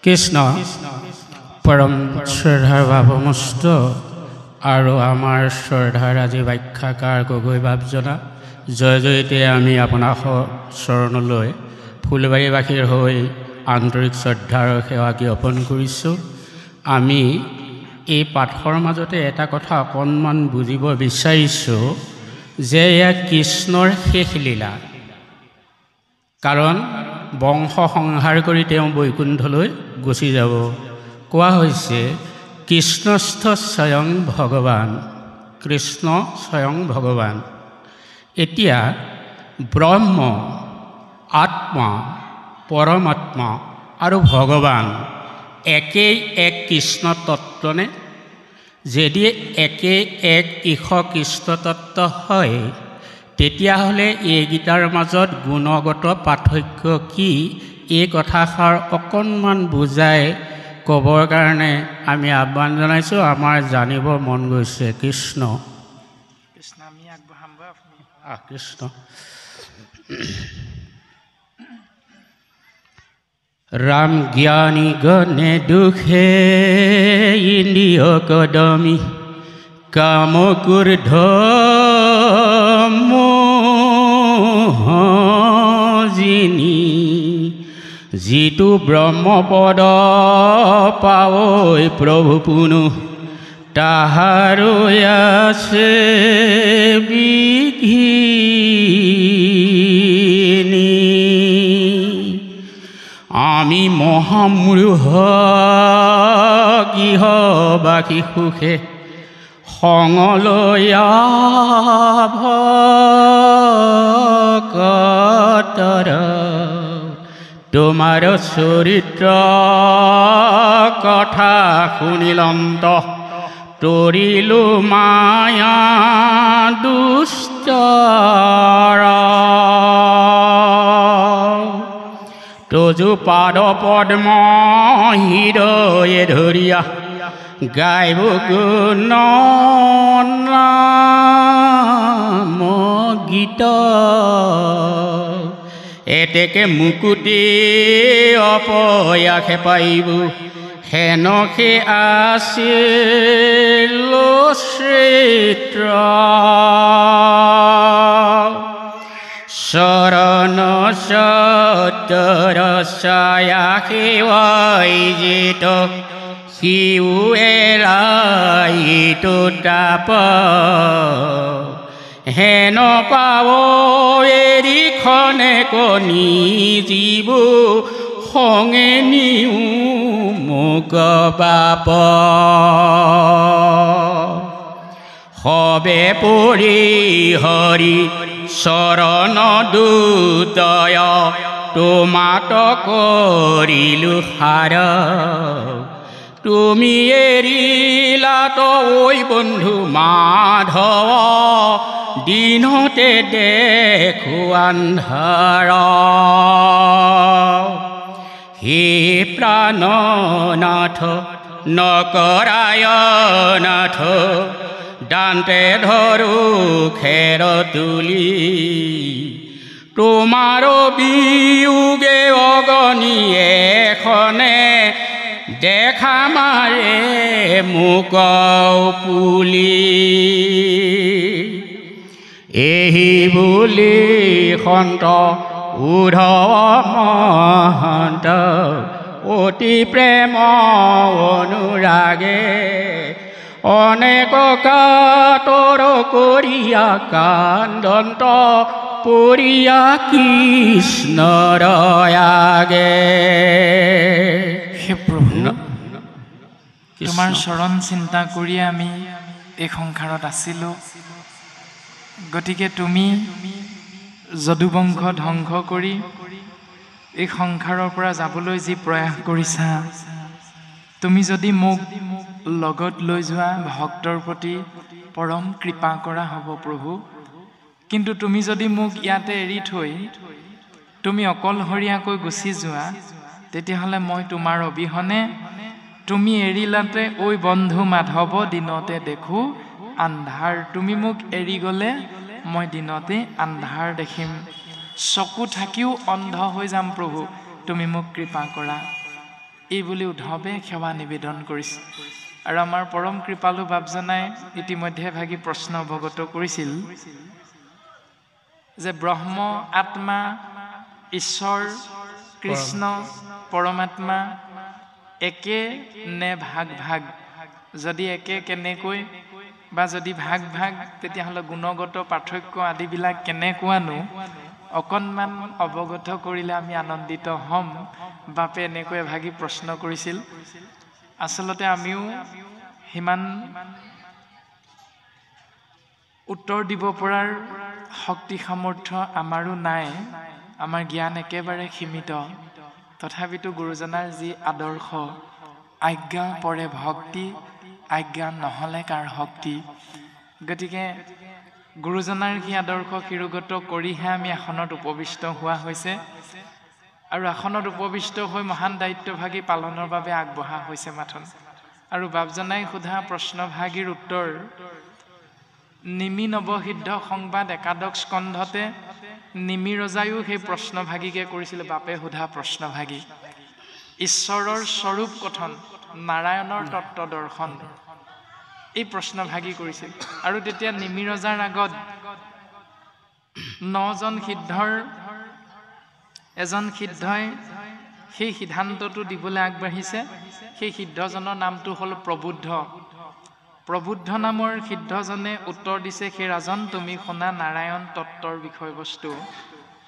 কৃষ্ণ পৰম শ্ৰদ্ধাৰ ভাৱমস্ত আৰু আমাৰ শ্ৰদ্ধাৰ আজি ব্যাখ্যাকাৰ গগৈ বাপজনা জয় জয়তে আমি আপোনাৰ চৰণলৈ ফুলবাৰীবাসীৰ হৈ আন্তৰিক শ্ৰদ্ধাৰ সেৱা জ্ঞাপন কৰিছোঁ। আমি এই পাঠৰ মাজতে এটা কথা অকণমান বুজিব বিচাৰিছোঁ যে এয়া কৃষ্ণৰ শেষ লীলা, কাৰণ বংশ সংহাৰ কৰি তেওঁ বৈকুণ্ঠলৈ গুচি যাব। কোৱা হৈছে কৃষ্ণস্থ স্বয়ং ভগৱান, কৃষ্ণ স্বয়ং ভগৱান। এতিয়া ব্ৰহ্ম, আত্মা, পৰমাত্মা আৰু ভগৱান একেই এক কৃষ্ণ তত্ত্বনে? যদি একেই এক ঈশ কৃষ্ণ তত্ত্ব হয়, তেতিয়াহ'লে এইকেইটাৰ মাজত গুণগত পাৰ্থক্য কি, এই কথাষাৰ অকণমান বুজাই ক'বৰ কাৰণে আমি আহ্বান জনাইছোঁ। আমাৰ জানিব মন গৈছে। কৃষ্ণ কৃষ্ণ ৰাম জ্ঞানী গণে দুখে ইন্দ্ৰিয় কদমী কাম ক্ৰোধ মোহিনী যিটো ব্ৰহ্মপদ পাৱৈ প্ৰভু পুনু তাহাৰো আছে বিঘিনি। আমি মহামূঢ় গৃহবাসী সুখে সংলয়া ভকতৰ তোমাৰ চৰিত্ৰ কথা শুনিলন্ত তৰিলো মায়া দুষ্টৰ। তজু পাদ পদ্ম হৃদয়ে ধৰিয়া গাইব গুণ নাম গীত। এতেকে মুকুতি অপয়াসে পাইব হেনকে আছিল চিত্ৰ। চৰণ সত্তৰ ছায়া সেৱাইজিত সিও এৰাইতো তাপ হেন পাৱ এৰিখনে কণী জীৱ সংগে নিও মোক বাপ। সবে পৰি হৰি চৰণ দূতয় তোমাত কৰিলো সাৰ। তুমি এৰিলাত ঐ বন্ধু মাধৱ দিনতে দেখো আন্ধাৰ। হে প্ৰাণনাথ নকৰায় নাথ দান্তে ধৰো খেৰ তুলি তোমাৰ বিয়োগে অগণি এখনে দেখা মাৰে মোক পুলি। এহি বুলি সন্ত উদ্ধৱ মহন্ত অতি প্ৰেম অনুৰাগে অনেক কাতৰ কৰিয়া কান্দন্ত পৰিয়া কৃষ্ণৰ আগে। হে প্ৰভু, তোমাৰ চৰণ চিন্তা কৰিয়ে আমি এই সংসাৰত আছিলোঁ। গতিকে তুমি যদুবংশ ধ্বংস কৰি এই সংসাৰৰ পৰা যাবলৈ যি প্ৰয়াস কৰিছা, তুমি যদি মোক লগত লৈ যোৱা ভক্তৰ প্ৰতি পৰম কৃপা কৰা হ'ব প্ৰভু। কিন্তু তুমি যদি মোক ইয়াতে এৰি থৈ তুমি অকলশৰীয়াকৈ গুচি যোৱা, তেতিয়াহ'লে মই তোমাৰ অবিহনে তুমি এৰিলাতে ঐ বন্ধু মাধৱ দিনতে দেখো আন্ধাৰ। তুমি মোক এৰি গ'লে মই দিনতে আন্ধাৰ দেখিম, চকু থাকিও অন্ধ হৈ যাম প্ৰভু। তুমি মোক কৃপা কৰা। এই বুলি উদ্ধৱে সেৱা নিবেদন কৰিছে। আৰু আমাৰ পৰম কৃপালু বাপজনাই ইতিমধ্যে ভাগি প্ৰশ্ন অৱগত কৰিছিল যে ব্ৰহ্ম আত্মা ঈশ্বৰ কৃষ্ণ পৰমাত্মা একে নে ভাগ ভাগ, যদি একে কেনেকৈ বা যদি ভাগ ভাগ তেতিয়াহ'লে গুণগত পাৰ্থক্য আদিবিলাক কেনেকুৱানো অকণমান অৱগত কৰিলে আমি আনন্দিত হ'ম। বাপে এনেকৈ এভাগি প্ৰশ্ন কৰিছিল। আচলতে আমিও সিমান উত্তৰ দিব পৰাৰ শক্তি সামৰ্থ্য আমাৰো নাই, আমাৰ জ্ঞান একেবাৰে সীমিত। তথাপিতো গুৰুজনাৰ যি আদৰ্শ, আজ্ঞা পৰে ভক্তি, আজ্ঞা নহ'লে কাৰ শক্তি। গতিকে গুৰুজনাৰ কি আদৰ্শ শিৰোগত কৰিহে আমি আসনত উপবিষ্ট হোৱা হৈছে আৰু আসনত উপবিষ্ট হৈ মহান দায়িত্বভাগী পালনৰ বাবে আগবঢ়া হৈছে মাথোন। আৰু বাপজনাই সোধা প্ৰশ্নভাগীৰ উত্তৰ নিমি নৱসিদ্ধ সংবাদ একাদশ স্কন্ধতে নিমি ৰজায়ো সেই প্ৰশ্নভাগীকে কৰিছিল। বাপে সোধা প্ৰশ্নভাগী ঈশ্বৰৰ স্বৰূপ কথন, নাৰায়ণৰ তত্ত্ব দৰ্শন, এই প্ৰশ্নভাগী কৰিছিল। আৰু তেতিয়া নিমি ৰজাৰ আগত 9জন সিদ্ধৰ এজন সিদ্ধই সেই সিদ্ধান্তটো দিবলৈ আগবাঢ়িছে। সেই সিদ্ধজনৰ নামটো হ'ল প্ৰবুদ্ধ। প্ৰবুদ্ধ নামৰ সিদ্ধজনে উত্তৰ দিছে, সেই ৰাজন তুমি শুনা নাৰায়ণ তত্ত্বৰ বিষয়বস্তু।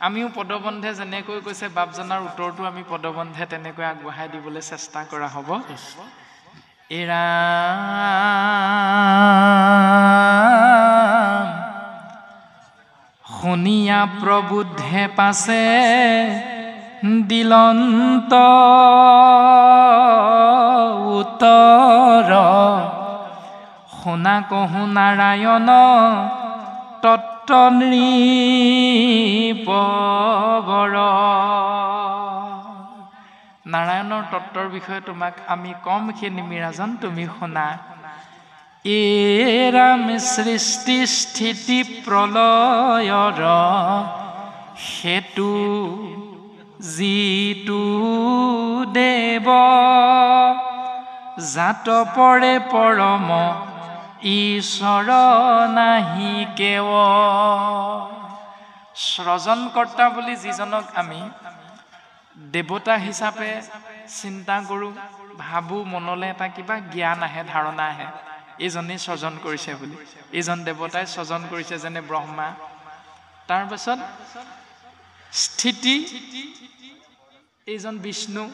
আমিও পদবন্ধে যেনেকৈ কৈছে বাপজনাৰ উত্তৰটো আমি পদবন্ধে তেনেকৈ আগবঢ়াই দিবলৈ চেষ্টা কৰা হ'ব। এৰা শুনিয়া প্ৰবুদ্ধে পাছে দিলন্ত উত্তৰ, শুনা কহু নাৰায়ণ তত্ত্ব নৃপবৰ। নাৰায়ণৰ তত্ত্বৰ বিষয়ে তোমাক আমি কম, সেই নিমিৰাজন তুমি শুনা। এৰাম সৃষ্টি স্থিতি প্ৰলয়ৰ হেতু যিটো দেৱ, জাত পৰে পৰম ঈশ্বৰ নাহি কেৱ। স্ৰজনকৰ্তা বুলি যিজনক আমি দেৱতা হিচাপে চিন্তা কৰোঁ, ভাবোঁ, মনলৈ এটা কিবা জ্ঞান আহে, ধাৰণা আহে, এইজনেই স্ৰজন কৰিছে বুলি, এইজন দেৱতাই স্ৰজন কৰিছে, যেনে ব্ৰহ্মা। তাৰ পাছত স্থিতি, এইজন বিষ্ণু।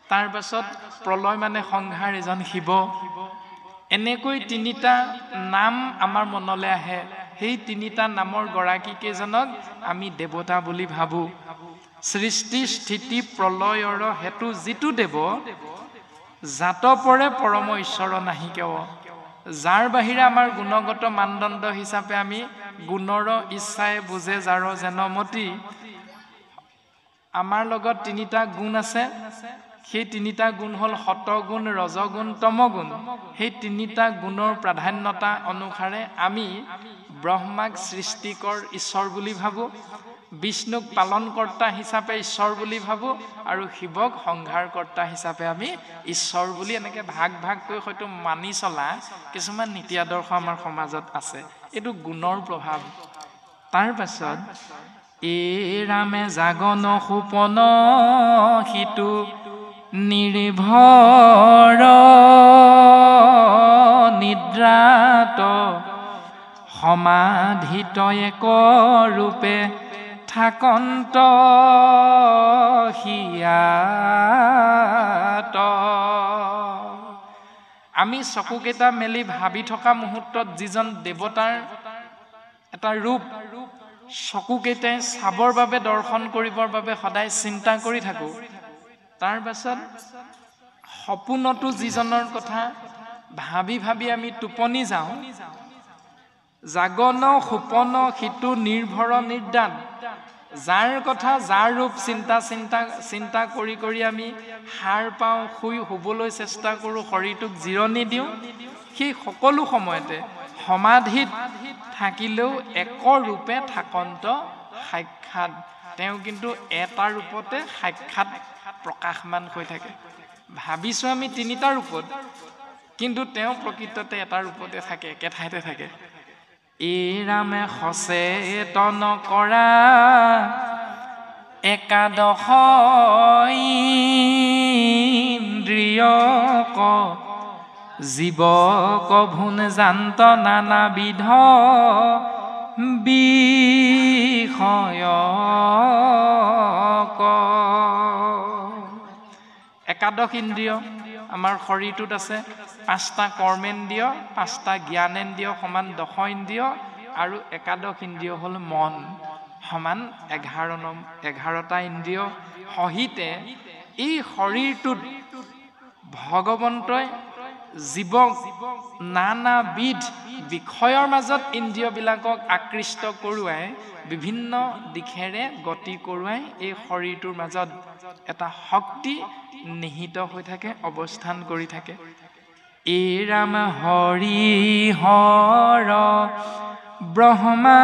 তাৰ পাছত প্ৰলয় মানে সংহাৰ, এইজন শিৱ। এনেকৈ তিনিটা নাম আমাৰ মনলৈ আহে। সেই তিনিটা নামৰ গৰাকী কেইজনক আমি দেৱতা বুলি ভাবোঁ। সৃষ্টি স্থিতি প্ৰলয়ৰ হেতু যিটো দেৱ, জাত পৰে পৰম ঈশ্বৰ নাহি কেৱ, যাৰ বাহিৰে আমাৰ গুণগত মানদণ্ড হিচাপে আমি গুণৰ ইচ্ছাই বুজে যাৰ যেন মতি। আমাৰ লগত তিনিটা গুণ আছে। সেই তিনিটা গুণ হ'ল সতগুণ, ৰজগুণ, তমগুণ। সেই তিনিটা গুণৰ প্ৰাধান্যতা অনুসাৰে আমি ব্ৰহ্মাক সৃষ্টিকৰ ঈশ্বৰ বুলি ভাবোঁ, বিষ্ণুক পালনকৰ্তা হিচাপে ঈশ্বৰ বুলি ভাবোঁ, আৰু শিৱক সংহাৰকৰ্তা হিচাপে আমি ঈশ্বৰ বুলি এনেকৈ ভাগ ভাগকৈ হয়তো মানি চলা কিছুমান নীতি আদৰ্শ আমাৰ সমাজত আছে। এইটো গুণৰ প্ৰভাৱ। তাৰ পাছত এৰামে জাগন সোপন সিটো নিৰ্ভৰ নিদ্ৰাত, সমাধিত এক ৰূপে থাকন্ত হিয়াত। আমি চকুকেইটা মেলি ভাবি থকা মুহূৰ্তত যিজন দেৱতাৰ এটা ৰূপ চকুকেইটাই চাবৰ বাবে, দৰ্শন কৰিবৰ বাবে সদায় চিন্তা কৰি থাকোঁ, তাৰ পাছত সপোনতো যিজনৰ কথা ভাবি ভাবি আমি টোপনি যাওঁ, জাগন সোপন সিটো নিৰ্ভৰ নিদ্ৰাত, যাৰ কথা যাৰ ৰূপ চিন্তা কৰি কৰি আমি সাৰ পাওঁ, শুবলৈ চেষ্টা কৰোঁ, শৰীৰটোক জিৰণি দিওঁ, সেই সকলো সময়তে সমাধিত থাকিলেও এক ৰূপে থাকন্ত সাক্ষাৎ। তেওঁ কিন্তু এটা ৰূপতে সাক্ষাৎ প্ৰকাশমান হৈ থাকে ভাবিছো আমি তিনিটা ৰূপত কিন্তু তেওঁ প্ৰকৃততে এটা ৰূপতে থাকে একে ঠাইতে থাকে এই ৰামে সচেতন কৰা একাদশ ইন্দ্ৰিয়ক জীৱক ভুন জান্ত নানাবিধ বিষয়ক একাদশ ইন্দ্ৰিয় আমাৰ শৰীৰটোত আছে 5টা কৰ্মেন্দ্ৰিয় 5টা জ্ঞানেন্দ্ৰিয় সমান 10 ইন্দ্ৰিয় আৰু একাদশ ইন্দ্ৰিয় হ'ল মন সমান 11টা ইন্দ্ৰিয় সহিতে এই শৰীৰটোত ভগৱন্তই জীৱক নানাবিধ বিষয়ৰ মাজত ইন্দ্ৰিয়বিলাকক আকৃষ্ট কৰোৱাই বিভিন্ন দিশেৰে গতি কৰোৱাই এই শৰীৰটোৰ মাজত এটা শক্তি নিহিত হৈ থাকে অৱস্থান কৰি থাকে এই ৰাম হৰি হৰ ব্ৰহ্মা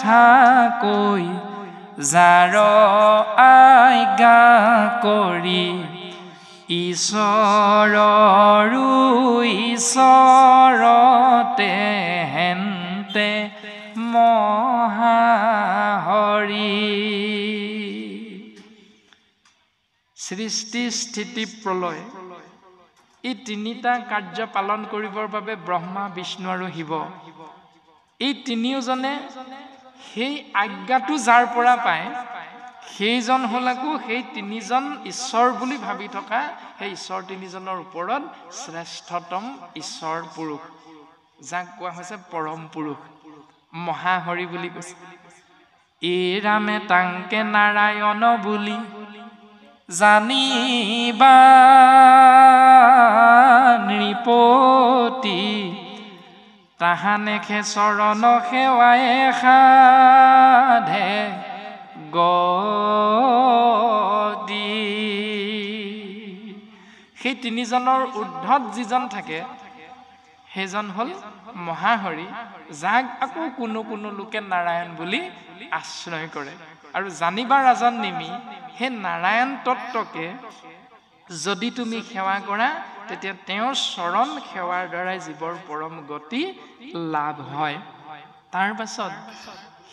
ঠাকৈ যাৰ আজ্ঞা কৰি ঈশ্বৰৰো ঈশ্বৰতে হেন্তে মহাহৰি সৃষ্টি স্থিতি প্ৰলয় এই তিনিটা কাৰ্য পালন কৰিবৰ বাবে ব্ৰহ্মা বিষ্ণু আৰু শিৱ এই তিনিওজনে সেই আজ্ঞাটো যাৰ পৰা পায় সেইজন হলাকো সেই তিনিজন ঈশ্বৰ বুলি ভাবি থকা সেই ঈশ্বৰ তিনিজনৰ ওপৰত শ্ৰেষ্ঠতম ঈশ্বৰ পুৰুষ যাক কোৱা হৈছে পৰম পুৰুষ মহাহৰি বুলি কৈছে এই ৰামে তাংকে নাৰায়ণ বুলি জানিবা নৃপতি তাহানেখে চৰণ সেৱায়ে সাধে গদি সেই তিনিজনৰ ঊৰ্ধ্বত যিজন থাকে সেইজন হ'ল মহাহৰি যাক আকৌ কোনো কোনো লোকে নাৰায়ণ বুলি আশ্ৰয় কৰে আৰু জানিবা ৰাজন নিমি সেই নাৰায়ণ তত্ত্বকে যদি তুমি সেৱা কৰা তেতিয়া তেওঁৰ চৰণ সেৱাৰ দ্বাৰাই জীৱৰ পৰম গতি লাভ হয় তাৰ পাছত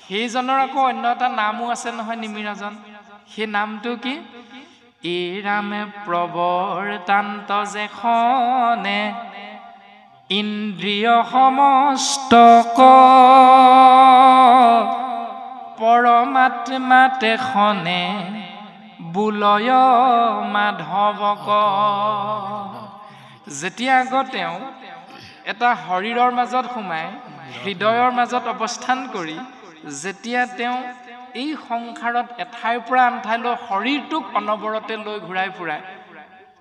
সেইজনৰ আকৌ অন্য এটা নামো আছে নহয় নিমিৰাজন সেই নামটো কি এই ৰামে প্ৰৱৰ্তান্ত যেখনে ইন্দ্ৰিয় সমস্তক পৰমাত্মা তেখনে বুলয় মাধৱক যেতিয়া আগত তেওঁ এটা শৰীৰৰ মাজত সোমাই হৃদয়ৰ মাজত অৱস্থান কৰি যেতিয়া তেওঁ এই সংসাৰত এঠাইৰ পৰা আন ঠাইলৈ শৰীৰটোক অনবৰতে লৈ ঘূৰাই ফুৰাই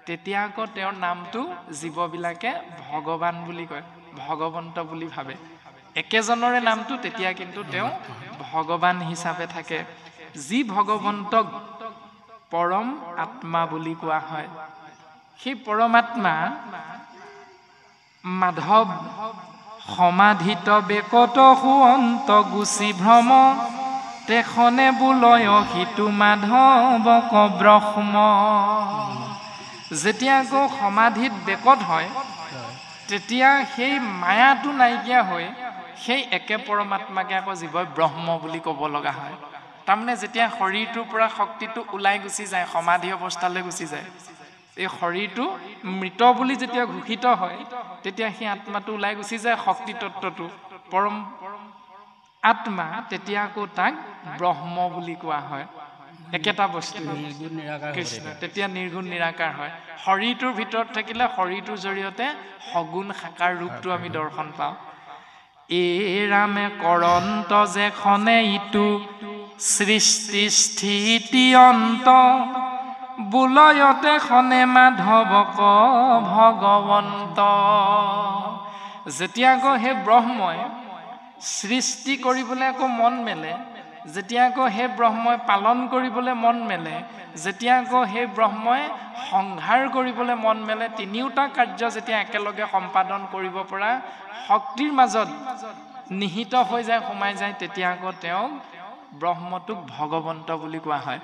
তেতিয়া আকৌ তেওঁৰ নামটো জীৱবিলাকে ভগৱান বুলি কয় ভগৱন্ত বুলি ভাবে একেজনৰে নামটো তেতিয়া কিন্তু তেওঁ ভগৱান হিচাপে থাকে যি ভগৱন্তক পৰম আত্মা বুলি কোৱা হয় সেই পৰমাত্মা মাধৱ সমাধিত বেকত সুৱন্ত গুচি ভ্ৰম তেখনে বুলয় সিটো মাধৱক ব্ৰহ্ম যেতিয়া আকৌ সমাধিত বেকত হয় তেতিয়া সেই মায়াটো নাইকিয়া হৈ সেই একে পৰমাত্মাকে আকৌ জীৱই ব্ৰহ্ম বুলি ক'ব লগা হয় তাৰমানে যেতিয়া শৰীৰটোৰ পৰা শক্তিটো ওলাই গুচি যায় সমাধি অৱস্থালৈ গুচি যায় এই শৰীৰটো মৃত বুলি যেতিয়া ঘোষিত হয় তেতিয়া সেই আত্মাটো ওলাই গুচি যায় শক্তি তত্ত্বটো পৰম আত্মা তেতিয়া আকৌ তাক ব্ৰহ্ম বুলি কোৱা হয় একেটা বস্তু কৃষ্ণ তেতিয়া নিৰ্গুণ নিৰাকাৰ হয় শৰীৰটোৰ ভিতৰত থাকিলে শৰীৰটোৰ জৰিয়তে সগুণ সাকাৰ ৰূপটো আমি দৰ্শন পাওঁ এই ৰামে কৰন্ত যেখনে ইটো সৃষ্টি স্থিতি অন্ত বুলয়তে খনে মাধৱক ভগৱন্ত যেতিয়া আকৌ সেই ব্ৰহ্মই সৃষ্টি কৰিবলৈ আকৌ মন মেলে যেতিয়া আকৌ সেই ব্ৰহ্মই পালন কৰিবলৈ মন মেলে যেতিয়া আকৌ সেই ব্ৰহ্মই সংহাৰ কৰিবলৈ মন মেলে তিনিওটা কাৰ্য যেতিয়া একেলগে সম্পাদন কৰিব পৰা শক্তিৰ মাজত নিহিত হৈ যায় সোমাই যায় তেতিয়া আকৌ তেওঁ ব্ৰহ্মটোক ভগৱন্ত বুলি কোৱা হয়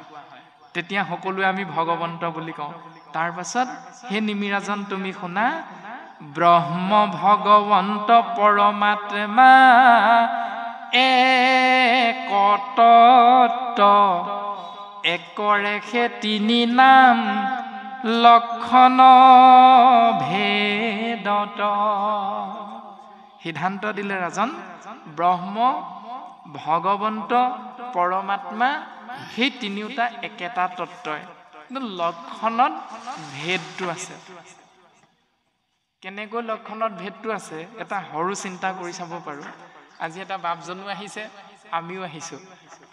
তেতিয়া সকলোৱে আমি ভগৱন্ত বুলি কওঁ তাৰ পাছত হে নিমিৰাজন তুমি শুনা ব্ৰহ্ম ভগৱন্ত পৰমাত্মা একতত্ব একৰেখে তিনি নাম লক্ষণ ভেদত সিদ্ধান্ত দিলে ৰাজন ব্ৰহ্ম ভগৱন্ত পৰমাত্মা সেই তিনিওটা একেটা তত্ত্বই কিন্তু লক্ষণত ভেদটো আছে কেনেকৈ লক্ষণত ভেদটো আছে এটা সৰু চিন্তা কৰি চাব পাৰো আজি এটা বাপজনো আহিছে আমিও আহিছো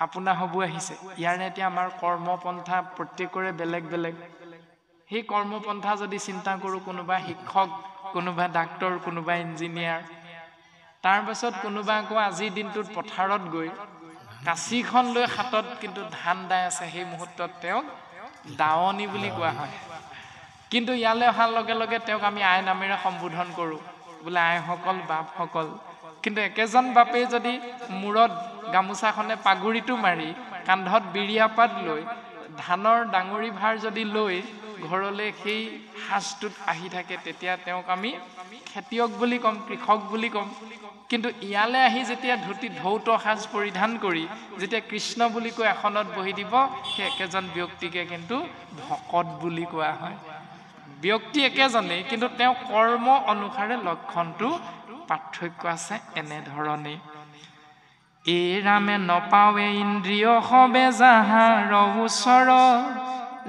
আপোনা হবু আহিছে ইয়াৰে এতিয়া আমাৰ কৰ্মপন্থা প্ৰত্যেকৰে বেলেগ বেলেগ সেই কৰ্মপন্থা যদি চিন্তা কৰো কোনোবা শিক্ষক কোনোবা ডাক্তৰ কোনোবা ইঞ্জিনিয়াৰ তাৰ পাছত কোনোবা আকৌ আজিৰ দিনটোত পথাৰত গৈ কাঁচিখন লৈ হাতত কিন্তু ধান দাই আছে সেই মুহূৰ্তত তেওঁক দাৱনী বুলি কোৱা হয় কিন্তু ইয়ালে অহাৰ লগে লগে তেওঁক আমি আই নামেৰে সম্বোধন কৰো বোলে আইসকল বাপসকল কিন্তু একেজন বাপে যদি মূৰত গামোচাখনে পাগুৰিটো মাৰি কান্ধত বিৰিয়া পাত লৈ ধানৰ ডাঙৰি ভাৰ যদি লৈ ঘৰলৈ সেই সাজটোত আহি থাকে তেতিয়া তেওঁক আমি খেতিয়ক বুলি কম কৃষক বুলি কম কিন্তু ইয়ালে আহি যেতিয়া ধুতি ধৌত সাজ পৰিধান কৰি যেতিয়া কৃষ্ণ বুলি কৈ এখনত বহি দিব সেই একেজন ব্যক্তিকে কিন্তু ভকত বুলি কোৱা হয় ব্যক্তি একেজনেই কিন্তু তেওঁ কৰ্ম অনুসাৰে লক্ষণটো পাৰ্থক্য আছে এনে ধৰণে এই ৰামে নপাৱে ইন্দ্ৰিয় সবে যাহাৰ ওচৰ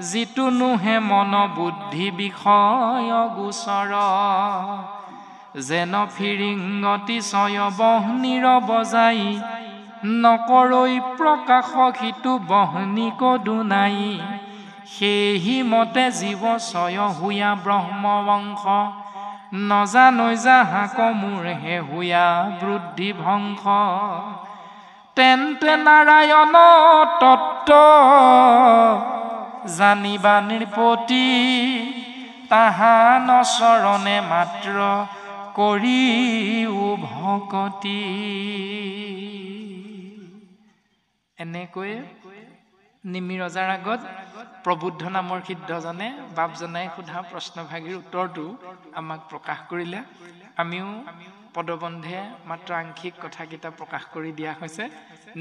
যিটো নুহে মন বুদ্ধি বিষয় গোচৰ যেন ফিৰিংগতি ছয় বহনীৰ বজাই নকৰৈ প্ৰকাশ সিটো বহনী কদুনাই সেহি মতে জীৱ ছয় হুয়া ব্ৰহ্ম বংশ নজানৈ যাহাক মোৰ হে হুয়া বৃদ্ধি ভংশ তেন্তে নাৰায়ণ তত্ত্ব জানিবা নিৰ্পতি তাহা নচৰণে মাত্ৰ কৰিও ভকতি এনেকৈ নিমি ৰজাৰ আগত প্ৰবুদ্ধ নামৰ সিদ্ধজনে বাপজনাই সোধা প্ৰশ্নভাগীৰ উত্তৰটো আমাক প্ৰকাশ কৰিলে আমিও পদবন্ধে মাত্ৰ আংশিক কথাকেইটা প্ৰকাশ কৰি দিয়া হৈছে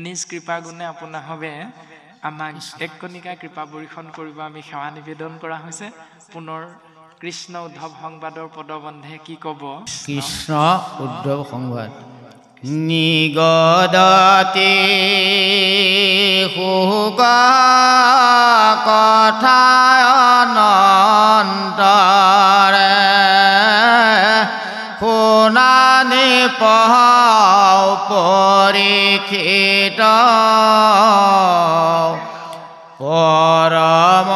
নিজ কৃপা গুণে আপোনা হবে আমাক এক কণিকা কৃপা বৰ্ষণ কৰিব আমি সেৱা নিবেদন কৰা হৈছে পুনৰ কৃষ্ণ উদ্ধৱ সংবাদৰ পদবন্ধে কি কব কৃষ্ণ উদ্ধৱ সংবাদ নিগদতে হুক কথা অনন্তৰে শুনানি পহাও পৰীক্ষিত পৰম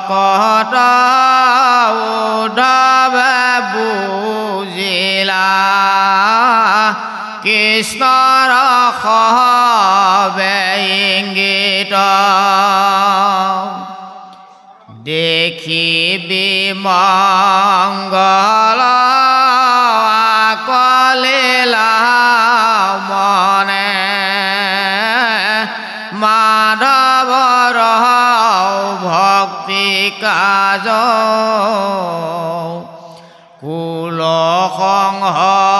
কথা উদ্ধৱে বুজিলা কৃষ্ণৰ সবে ইংগিত দেখিবি মংগল কলিলা মনে মাধৱৰ ভক্তি কাজ কুল সংহৰিবা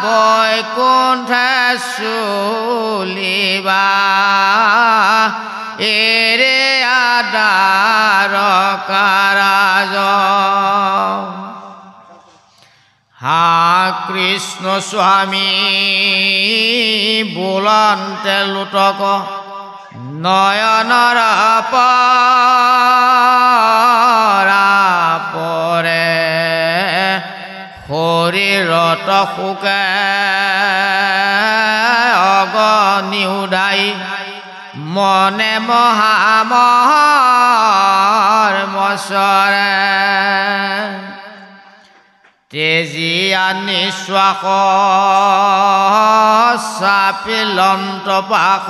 বৈকুণ্ঠে চুলিবা এৰে আদাৰ কাৰাজ হা কৃষ্ণ স্বামী বোলন্তে লুটক নয়নৰ পৰে শৰীৰত শোকে অগনি উদাই মনে মহামহৰ মচৰে তেজিয়া নিশ্বাস চাপিলন্ত পাশ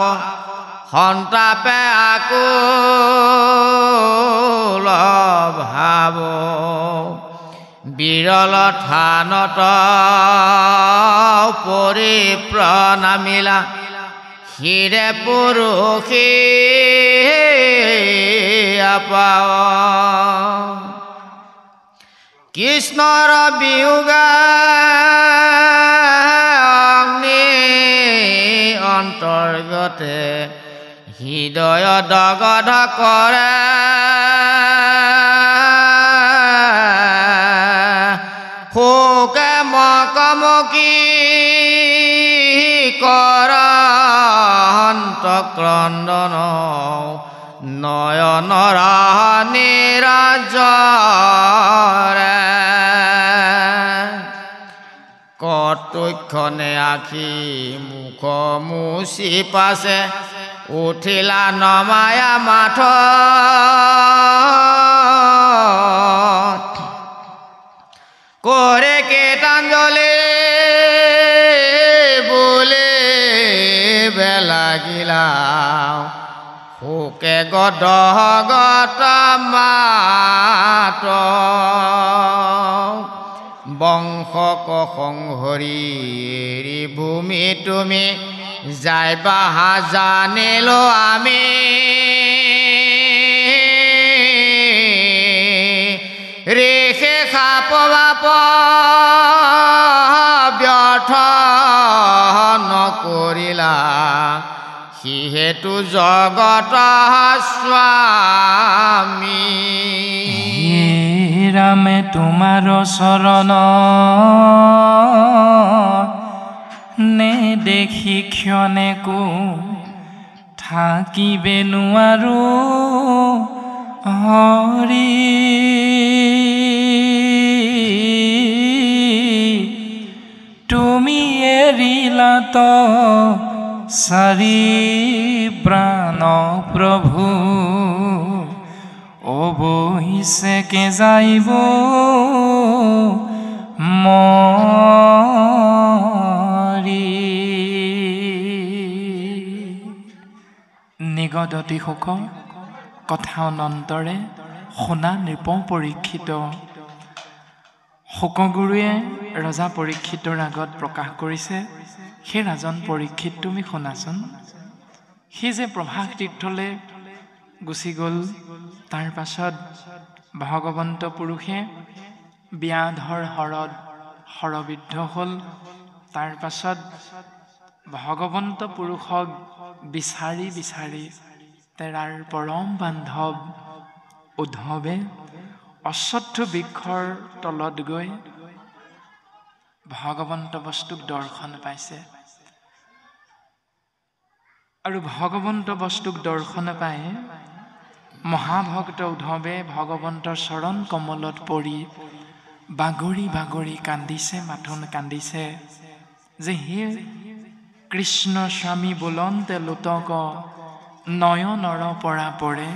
সন্তাপে আকুল ভাব বিৰল থানত পৰি প্ৰণামিলা হিৰে পুৰুষী পাৱ কৃষ্ণৰ বিয়োগে অগ্নি অন্তৰ্গতে হৃদয় দগধ কৰে শোকে মকমকি কৰ অন্তঃক্ৰন্দন নয়নৰ নিৰঞ্জৰে কতক্ষণে আখি মুখ মুচি পাছে উঠিলা নমায়া মাথ কৰে কেতাঞ্জলি বোলে বেলাগিলা শোকে গদগত মাত বংশক সংহৰি এৰি ভূমি তুমি যাইবা জানিলো আমি ৰেখে খাপ বাপ ব্যৰ্থ নকৰিলা সিহেতু জগত স্বামী ৰামে তোমাৰ চৰণ নে দেখি ক্ষণেকো থাকিবে নোৱাৰো হৰি তুমি এৰিলা তো চাৰি প্ৰাণ প্ৰভু অৱহিছে কে যাইব মৰি নিগদতি শোক কথা অনন্তৰে শুনা নৃপ পৰীক্ষিত শোকগুৰুৱে ৰজা পৰীক্ষিতৰ আগত প্ৰকাশ কৰিছে সেই ৰাজন পৰীক্ষিত তুমি শুনাচোন সি যে প্ৰভাস তীৰ্থলৈ গুচি গ'ল তাৰ পাছত ভগৱন্ত পুৰুষে ব্যাধৰ হৰত হৰবিদ্ধ হ'ল তাৰ পাছত ভগৱন্ত পুৰুষক বিচাৰি বিচাৰি তেৰাৰ পৰম বান্ধৱ উদ্ধৱে অশ্বত্থ বৃক্ষৰ তলত গৈ ভগৱন্ত বস্তুক দৰ্শন পাইছে আৰু ভগৱন্ত বস্তুক দৰ্শন পাই মহাভক্ত উদ্ধৱে ভগৱন্তৰ চৰণ কমলত পৰি বাগৰি বাগৰি কান্দিছে মাথোন কান্দিছে যে হে কৃষ্ণ স্বামী বোলন্তে লোতক নয়নৰ পৰা পৰে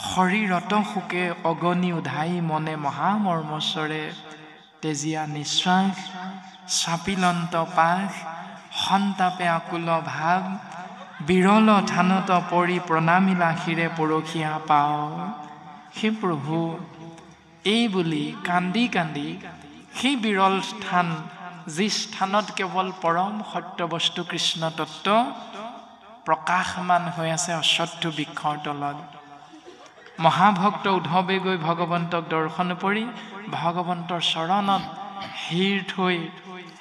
শৰীৰত শোকে অগনি উধাই মনে মহামৰ্মস্বৰে তেজীয়া নিশ্বাস চাপিলন্ত পাশ সন্তাপে আকুল ভাৱ বিৰল থানত পৰি প্ৰণামিলা শিৰে পৰখীয়া পাওঁ হে প্ৰভু এই বুলি কান্দি কান্দি সেই বিৰল স্থান যি স্থানত কেৱল পৰম সত্য বস্তু কৃষ্ণ তত্ত্ব প্ৰকাশমান হৈ আছে অশ্বত্থ বৃক্ষৰ তলত মহাভক্ত উদ্ধৱে গৈ ভগৱন্তক দৰ্শন কৰি ভগৱন্তৰ চৰণত শিৰ থৈ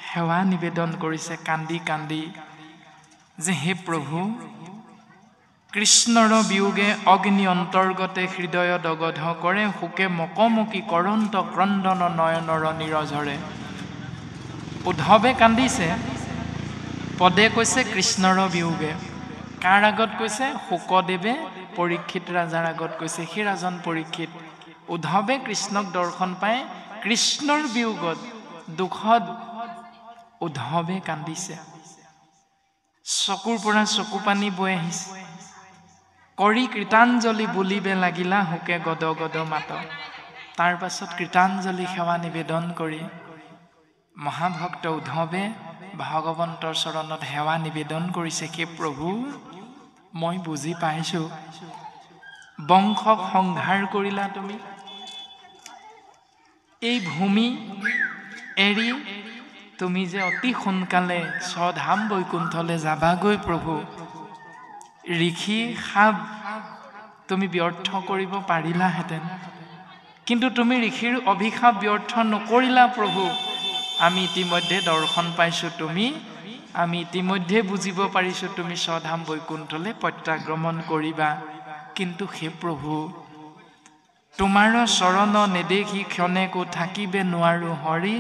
সেৱা নিবেদন কৰিছে কান্দি কান্দি যে হে প্ৰভু কৃষ্ণৰ বিয়োগে অগ্নি অন্তৰ্গতে হৃদয় দগধ কৰে শোকে মকমকি কৰন্ত ক্ৰন্দন নয়নৰ নিৰজৰে উদ্ধৱে কান্দিছে পদে কৈছে কৃষ্ণৰ বিয়োগে কাৰ আগত কৈছে শোকদেৱে পৰীক্ষিত ৰাজাৰ আগত কৈছে সেই ৰাজন পৰীক্ষিত উদ্ধৱে কৃষ্ণক দৰ্শন পায় কৃষ্ণৰ বিয়োগত দুখত উদ্ধৱে কান্দিছে চকুৰ পৰা চকু পানী বৈ আহিছে কৰি কৃতাঞ্জলি বুলিবে লাগিলা শোকে গদ গদ মাত তাৰ পাছত কৃতাঞ্জলি সেৱা নিবেদন কৰি মহাভক্ত উদ্ধৱে ভগৱন্তৰ চৰণত সেৱা নিবেদন কৰিছে হে প্ৰভু মই বুজি পাইছোঁ বংশক সংহাৰ কৰিলা তুমি এই ভূমি এৰি তুমি যে অতি সোনকালে স্বধাম বৈকুণ্ঠলৈ যাবাগৈ প্ৰভু ঋষি সাপ তুমি ব্যৰ্থ কৰিব পাৰিলাহেঁতেন, কিন্তু তুমি ঋষিৰ অভিশাপ ব্যৰ্থ নকৰিলা প্ৰভু। আমি ইতিমধ্যে দৰ্শন পাইছোঁ আমি ইতিমধ্যে বুজিব পাৰিছোঁ তুমি স্বধাম বৈকুণ্ঠলৈ প্ৰত্যাগমন কৰিবা। কিন্তু হে প্ৰভু, তোমাৰ চৰণ নেদেখি ক্ষণেকো থাকিবে নোৱাৰো হৰি।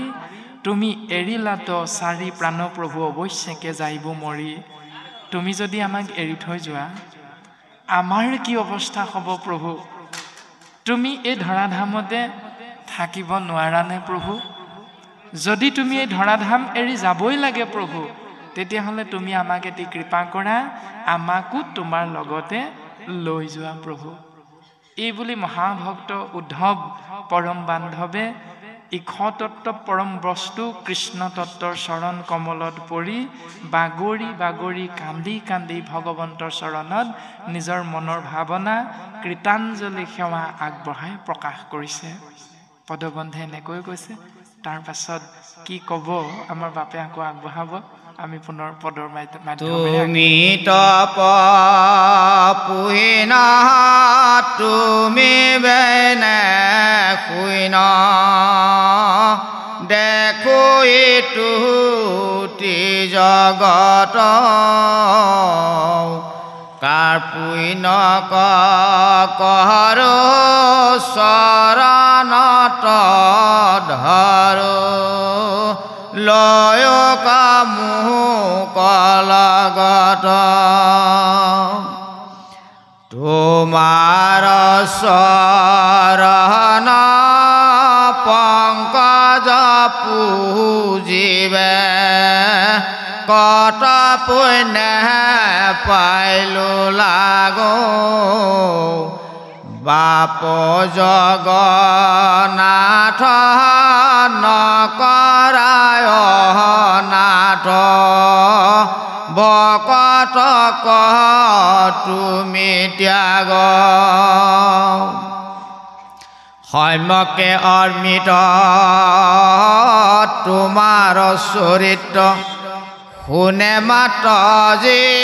তুমি এৰিলাত চাৰি প্ৰাণ প্ৰভু অৱশ্যেকে যাইব মৰি। তুমি যদি আমাক এৰি থৈ যোৱা আমাৰ কি অৱস্থা হ'ব প্ৰভু? তুমি এই ধৰাধামতে থাকিব নোৱাৰানে প্ৰভু? যদি তুমি এই ধৰাধাম এৰি যাবই লাগে প্ৰভু, তেতিয়াহ'লে তুমি আমাক এটি কৃপা কৰা, আমাকো তোমাৰ লগতে লৈ যোৱা প্ৰভু। এই বুলি মহাভক্ত উদ্ধৱ পৰম বান্ধৱে ইক্ষতত্ব পৰম বস্তু কৃষ্ণ তত্বৰ চৰণ কমলত পৰি বাগৰি বাগৰি কান্দি কান্দি ভগৱন্তৰ চৰণত নিজৰ মনৰ ভাৱনা কৃতাঞ্জলি সেৱা আগবঢ়াই প্ৰকাশ কৰিছে। পদবন্ধে এনেকৈ কৈছে। তাৰ পাছত কি ক'ব আমাৰ বাপে আকৌ আগবঢ়াব, আমি পুনৰ পদৰ মাধ্যমেৰে। তুমি তপ পুহিন তুমি বেনে শুইন দেখো ইটুটি জগত কাৰ পুইন কৰো চৰণত ধৰো লয় কামু কলগত তোমাৰ চৰণ পংকজ পূজিবে কত পুণ্য পাইলো লাগো বাপ জগন্নাথ নকৰায় নাথ ভকত তুমি ত্যাগ সম্যকে অৰ্মিত তোমাৰ চৰিত্ৰ শুনে মাত যিটো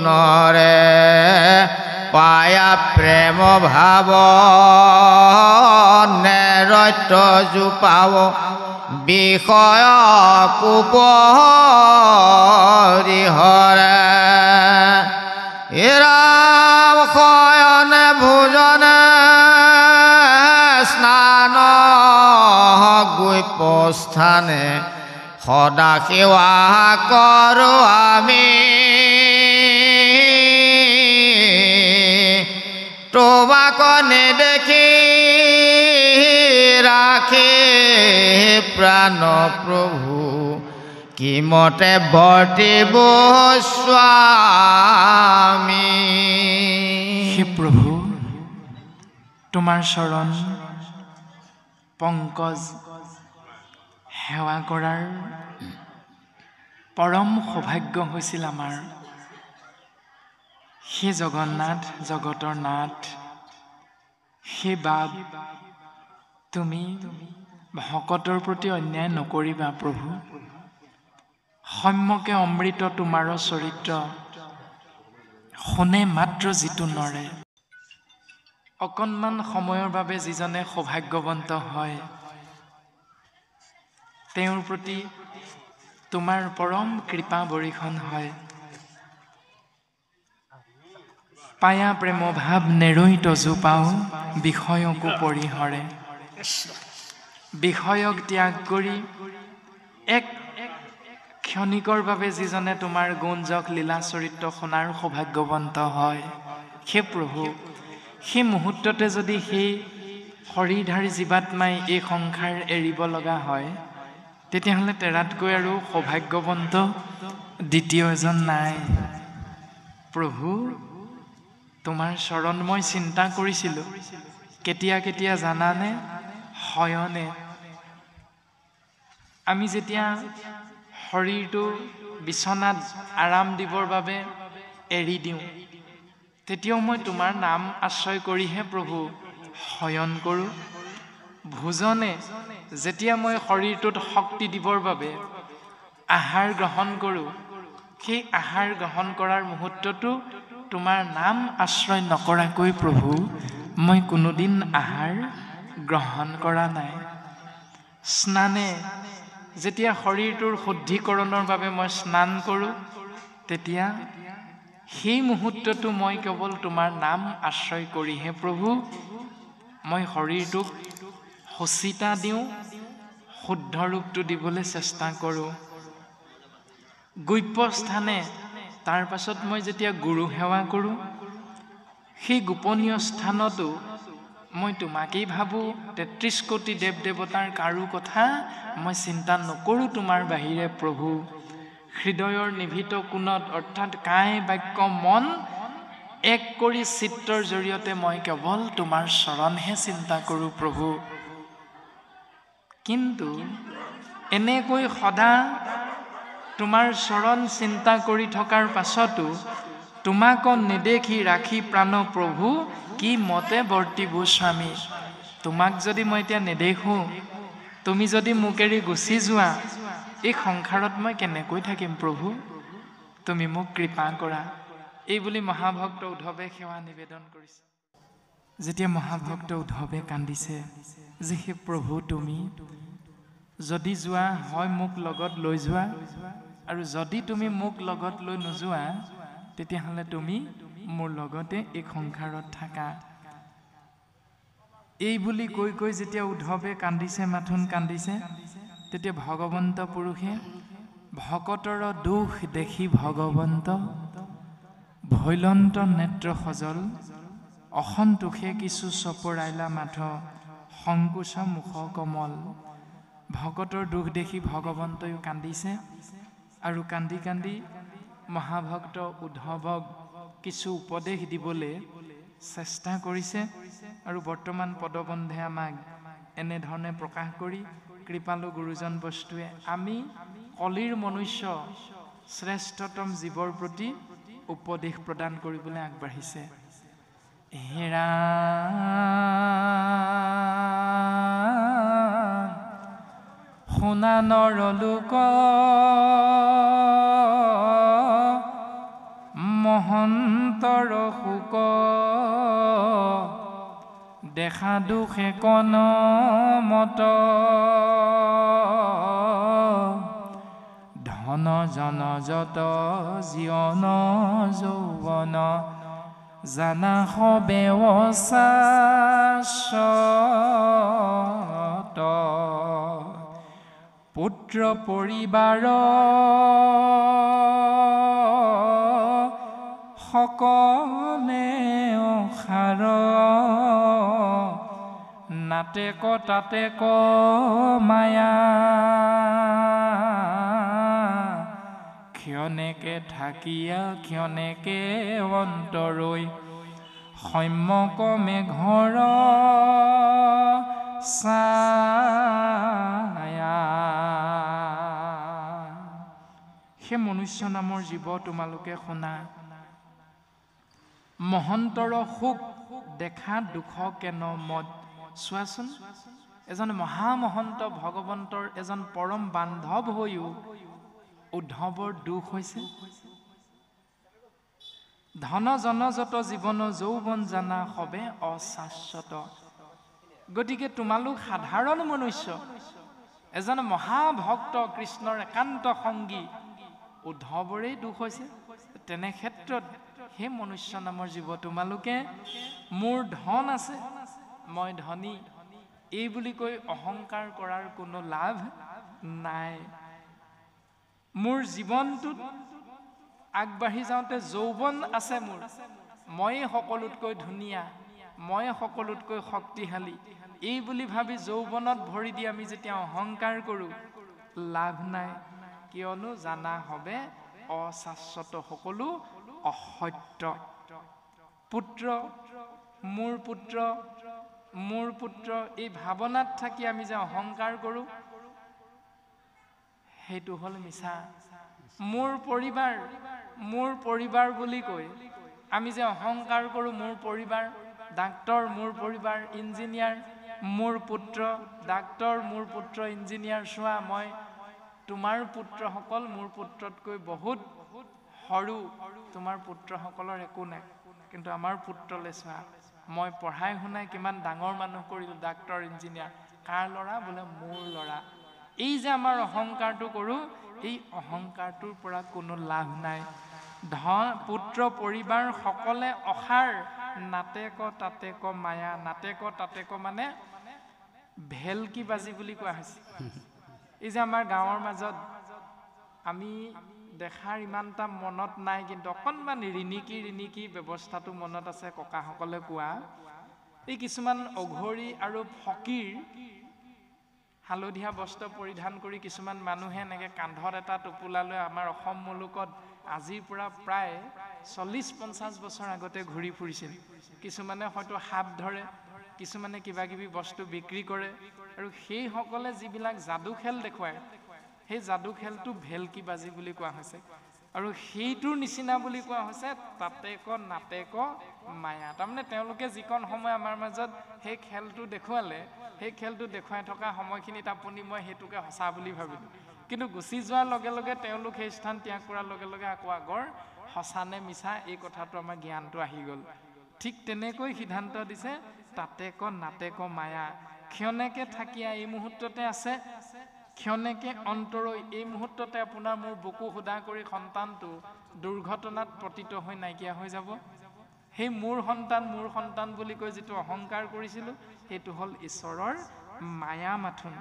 নৰে পায়া প্ৰেম ভাৱ নেৰত্য জোপাব বিষয় কুপৰিহৰে ৰাম শয়নে ভোজনে স্নান গুপ্তস্থানে সদা সেৱা কৰো আমি তোমাক নেদেখি ৰাখে প্ৰাণ প্ৰভু কিমতে বৰ্তিব স্বামী। হে প্ৰভু, তোমাৰ চৰণ পংকজ সেৱা কৰাৰ পৰম সৌভাগ্য হৈছিল আমাৰ। হে জগন্নাথ, জগতৰ নাথ, হে বাপ, তুমি ভকতৰ প্ৰতি অন্যায় নকৰিবা প্ৰভু। সম্যকে অমৃত তোমাৰ চৰিত্ৰ শুনে মাত্ৰ যিটো নৰে। অকণমান সময়ৰ বাবে যিজনে সৌভাগ্যৱন্ত হয় তেওঁৰ প্ৰতি তোমাৰ পৰম কৃপা বৰিখন হয়। পায়া প্ৰেম ভাৱ নেৰৈত জোপাও বিষয়কো পৰিহৰে। বিষয়ক ত্যাগ কৰি এক ক্ষণিকৰ বাবে যিজনে তোমাৰ গুঞ্জক লীলা চৰিত্ৰ শুনাৰ সৌভাগ্যৱন্ত হয়, সেই প্ৰভু সেই মুহূৰ্ততে যদি সেই শৰীৰধাৰী জীৱাত্মাই এই সংসাৰ এৰিব লগা হয়, তেতিয়াহ'লে তেৰাতকৈ আৰু সৌভাগ্যৱন্ত দ্বিতীয় এজন নাই। প্ৰভু, তোমাৰ চৰণ মই চিন্তা কৰিছিলোঁ, কেতিয়া কেতিয়া জানানে? শয়নে আমি যেতিয়া শৰীৰটো বিচনাত আৰাম দিবৰ বাবে এৰি দিওঁ, তেতিয়াও মই তোমাৰ নাম আশ্ৰয় কৰিহে প্ৰভু শয়ন কৰোঁ। ভোজনে যেতিয়া মই শৰীৰটোত শক্তি দিবৰ বাবে আহাৰ গ্ৰহণ কৰোঁ, সেই আহাৰ গ্ৰহণ কৰাৰ মুহূৰ্তটো তোমাৰ নাম আশ্ৰয় নকৰাকৈ প্ৰভু মই কোনোদিন আহাৰ গ্ৰহণ কৰা নাই। স্নানে যেতিয়া শৰীৰটোৰ শুদ্ধিকৰণৰ বাবে মই স্নান কৰোঁ, তেতিয়া সেই মুহূৰ্তটো মই কেৱল তোমাৰ নাম আশ্ৰয় কৰিহে প্ৰভু মই শৰীৰটোক সচিতা দিওঁ, শুদ্ধ ৰূপটো দিবলৈ চেষ্টা কৰোঁ। গোপ্যস্থানে তাৰ পাছত মই যেতিয়া গুৰু সেৱা কৰোঁ, সেই গোপনীয় স্থানতো মই তোমাকেই ভাবোঁ। ৩৩ কোটি দেৱ দেৱতাৰ কাৰো কথা মই চিন্তা নকৰোঁ তোমাৰ বাহিৰে প্ৰভু। হৃদয়ৰ নিভৃত কোণত অৰ্থাৎ কায় বাক্য মন এক কৰি চিত্ৰৰ জৰিয়তে মই কেৱল তোমাৰ চৰণহে চিন্তা কৰোঁ প্ৰভু। কিন্তু এনেকৈ সদা তোমাৰ চৰণ চিন্তা কৰি থকাৰ পাছতো তোমাক নেদেখি ৰাখি প্ৰাণ প্ৰভু কি মতে বৰ্তিব স্বামী। তোমাক যদি মই এতিয়া নেদেখোঁ, তুমি যদি মোক এৰি গুচি যোৱা, এই সংসাৰত মই কেনেকৈ থাকিম প্ৰভু? তুমি মোক কৃপা কৰা। এই বুলি মহাভক্ত উদ্ধৱে সেৱা নিবেদন কৰিছে। যেতিয়া মহাভক্ত উদ্ধৱে কান্দিছে যে হে প্ৰভু, তুমি যদি যোৱা হয় মোক লগত লৈ যোৱা, আৰু যদি তুমি মোক লগত লৈ নোযোৱা তেতিয়াহ'লে তুমি মোৰ লগতে এই সংসাৰত থাকা। এই বুলি কৈ কৈ যেতিয়া উদ্ধৱে কান্দিছে, মাথোন কান্দিছে, তেতিয়া ভগৱন্ত পুৰুষে ভকতৰ দুখ দেখি ভগৱন্ত ভৈলন্ত নেত্ৰ সজল, অসন্তোষে কিছু চপৰাইলা মাথ, সংকোচ মুখ কমল। ভকতৰ দুখ দেখি ভগৱন্তয়ো কান্দিছে, আৰু কান্দি কান্দি মহাভক্ত উদ্ধৱক কিছু উপদেশ দিবলৈ চেষ্টা কৰিছে। আৰু বৰ্তমান পদবন্ধে আমাক এনেধৰণে প্ৰকাশ কৰি কৃপালু গুৰুজন বস্তুৱে আমি কলিৰ মনুষ্য শ্ৰেষ্ঠতম জীৱৰ প্ৰতি উপদেশ প্ৰদান কৰিবলৈ আগবাঢ়িছে। হেৰা শুনা নৰলোক মহন্তৰ শোক, দেখা দুখে কন মত, ধন জন যত জীয়ন যৌৱন, জানা সবে শাশ্বত। পুত্ৰ পৰিবাৰ সকলে অসাৰ, নাটেক তাতেক মায়া, ক্ষণেকে থাকিয়া ক্ষণেকে অন্তৰৈ, সম্যক মেঘৰ ছায়া। সেই মনুষ্য নামৰ জীৱ তোমালোকে শুনা, মহন্তৰ সুখ দেখা দুখ কেন মদ। চোৱাচোন, এজন মহামহন্ত ভগৱন্তৰ এজন পৰম বান্ধৱ হৈও উদ্ধৱৰ দুখ হৈছে। ধন জন যত জীৱন যৌৱন, জানা সবে অশাশ্বত। গতিকে তোমালোক সাধাৰণ মনুষ্য, এজন মহাভক্ত কৃষ্ণৰ একান্ত সংগী উদ্ধৱৰেই দুখ হৈছে। তেনে ক্ষেত্ৰত সেই মনুষ্য নামৰ জীৱ তোমালোকে মোৰ ধন আছে, মই ধনী, এই বুলি কৈ অহংকাৰ কৰাৰ কোনো লাভ নাই। মোৰ জীৱনটোত আগবাঢ়ি যাওঁতে যৌৱন আছে মোৰ, ময়ে সকলোতকৈ ধুনীয়া, মই সকলোতকৈ শক্তিশালী, এই বুলি ভাবি যৌৱনত ভৰি দি আমি যেতিয়া অহংকাৰ কৰোঁ, লাভ নাই। কিয়নো জানা হবে অশাশ্বত, সকলো অসত্য। পুত্ৰ, মোৰ পুত্ৰ, মোৰ পুত্ৰ, এই ভাৱনাত থাকি আমি যে অহংকাৰ কৰোঁ, সেইটো হ'ল মিছা। মোৰ পৰিবাৰ বুলি কৈ আমি যে অহংকাৰ কৰোঁ, মোৰ পৰিবাৰ ডাক্তৰ, মোৰ পৰিবাৰ ইঞ্জিনিয়াৰ, মোৰ পুত্ৰ ডাক্তৰ, মোৰ পুত্ৰ ইঞ্জিনিয়াৰ। চোৱা, মই তোমাৰ পুত্ৰসকল মোৰ পুত্ৰতকৈ বহুত সৰু তোমাৰ পুত্ৰসকলৰ একো নাই কিন্তু আমাৰ পুত্ৰলে চোৱা মই পঢ়াই শুনাই কিমান ডাঙৰ মানুহ কৰিলোঁ ডাক্তৰ ইঞ্জিনিয়াৰ কাৰ ল'ৰা বোলে মোৰ ল'ৰা এই যে আমাৰ অহংকাৰটো কৰোঁ এই অহংকাৰটোৰ পৰা কোনো লাভ নাই ধন পুত্ৰ পৰিবাৰ সকলে অসাৰ নাটেক তাতেক মায়া নাটেক তাতেক মানে ভেলকি বাজি বুলি কোৱা হৈছে এই যে আমাৰ গাঁৱৰ মাজত আমি দেখাৰ ইমানটা মনত নাই কিন্তু অকণমান ৰিণিকি ব্যৱস্থাটো মনত আছে ককাসকলে কোৱা এই কিছুমান অঘৰী আৰু ফকীৰ হালধীয়া বস্ত্ৰ পৰিধান কৰি কিছুমান মানুহে এনেকৈ কান্ধত এটা টোপোলা লৈ আমাৰ অসম মুলুকত আজিৰ পৰা প্ৰায় 40-50 বছৰ আগতে ঘূৰি ফুৰিছিল কিছুমানে হয়তো সাপ ধৰে কিছুমানে কিবা কিবি বস্তু বিক্ৰী কৰে আৰু সেইসকলে যিবিলাক যাদু খেল দেখুৱায় সেই যাদু খেলটো ভেলকি বাজি বুলি কোৱা হৈছে আৰু সেইটোৰ নিচিনা বুলি কোৱা হৈছে তাতেক নাটেক মায়া তাৰমানে তেওঁলোকে যিকণ সময় আমাৰ মাজত সেই খেলটো দেখুৱালে সেই খেলটো দেখুৱাই থকা সময়খিনিত আপুনি মই সেইটোকে সঁচা বুলি ভাবিলোঁ কিন্তু গুচি যোৱাৰ লগে লগে তেওঁলোক সেই স্থান ত্যাগ কৰাৰ লগে লগে আকৌ আগৰ সঁচা নে মিছা এই কথাটো আমাৰ জ্ঞানটো আহি গ'ল ঠিক তেনেকৈ সিদ্ধান্ত দিছে তাতেক নাটেক মায়া ক্ষণেকে থাকিয়া এই মুহূৰ্ততে আছে ক্ষণেকে অন্তৰৈ এই মুহূৰ্ততে আপোনাৰ মোৰ বুকু সুদা কৰি সন্তানটো দুৰ্ঘটনাত পতিত হৈ নাইকিয়া হৈ যাব সেই মোৰ সন্তান বুলি কৈ যিটো অহংকাৰ কৰিছিলোঁ সেইটো হ'ল ঈশ্বৰৰ মায়া মাথোন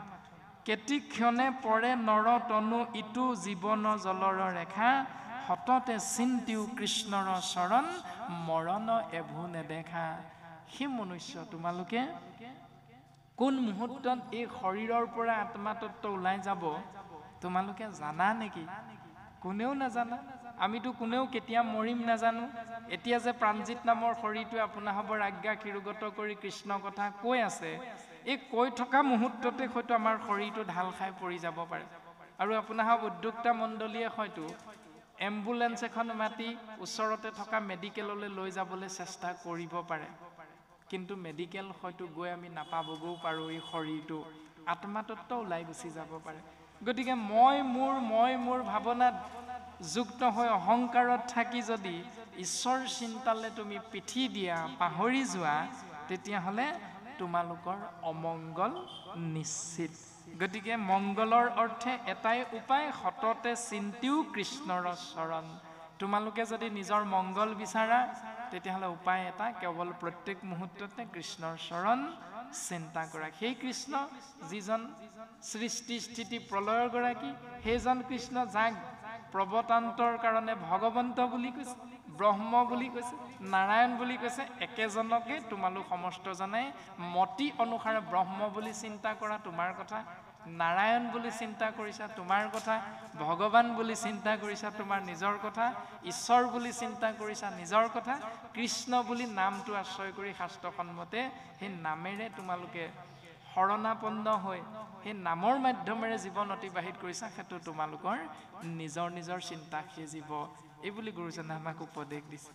কেতি ক্ষণে পৰে নৰ তনু ইটো জীৱন জলৰ ৰেখা হততে চিন্তিও কৃষ্ণৰ চৰণ মৰণ এভু নেদেখা সেই মনুষ্য তোমালোকে কোন মুহূৰ্তত এই শৰীৰৰ পৰা আত্মাতত্ব ওলাই যাব তোমালোকে জানা নেকি কোনেও নাজানা আমিতো কোনেও কেতিয়া মৰিম নাজানো এতিয়া যে প্ৰাণজিত নামৰ শৰীৰটোৱে আপোনাসৱৰ আজ্ঞা কিৰুগত কৰি কৃষ্ণ কথা কৈ আছে এই কৈ থকা মুহূৰ্ততে হয়তো আমাৰ শৰীৰটো ঢাল খাই পৰি যাব পাৰে আৰু আপোনাসৱ উদ্যোক্তা মণ্ডলীয়ে হয়তো এম্বুলেন্স এখন মাতি ওচৰতে থকা মেডিকেললৈ লৈ যাবলৈ চেষ্টা কৰিব পাৰে কিন্তু মেডিকেল হয়তো গৈ আমি নাপাবগৈও পাৰোঁ এই শৰীৰটো আত্মাতত্ব ওলাই গুচি যাব পাৰে গতিকে মই মোৰ ভাৱনাত যুক্ত হৈ অহংকাৰত থাকি যদি ঈশ্বৰ চিন্তালে তুমি পিঠি দিয়া পাহৰি যোৱা তেতিয়াহ'লে তোমালোকৰ অমংগল নিশ্চিত গতিকে মংগলৰ অৰ্থে এটাই উপায় সততে চিন্তিও কৃষ্ণৰ চৰণ তোমালোকে যদি নিজৰ মংগল বিচাৰা তেতিয়াহ'লে উপায় এটা কেৱল প্ৰত্যেক মুহূৰ্ততে কৃষ্ণৰ চৰণ চিন্তা কৰা সেই কৃষ্ণ যিজন সৃষ্টি স্থিতি প্ৰলয়ৰ গৰাকী সেইজন কৃষ্ণ যাক প্ৰৱতান্তৰ কাৰণে ভগৱন্ত বুলি কৈছে ব্ৰহ্ম বুলি কৈছে নাৰায়ণ বুলি কৈছে একেজনকে তোমালোক সমস্তজনে মতি অনুসাৰে ব্ৰহ্ম বুলি চিন্তা কৰা তোমাৰ কথা নাৰায়ণ বুলি চিন্তা কৰিছা তোমাৰ কথা ভগৱান বুলি চিন্তা কৰিছা তোমাৰ নিজৰ কথা ঈশ্বৰ বুলি চিন্তা কৰিছা নিজৰ কথা কৃষ্ণ বুলি নামটো আশ্ৰয় কৰি শাস্ত্ৰসন্মতে সেই নামেৰে তোমালোকে শৰণাপন্ন হৈ সেই নামৰ মাধ্যমেৰে জীৱন অতিবাহিত কৰিছা সেইটো তোমালোকৰ নিজৰ চিন্তা সেজিব এই বুলি গুৰুজনে আমাক উপদেশ দিছে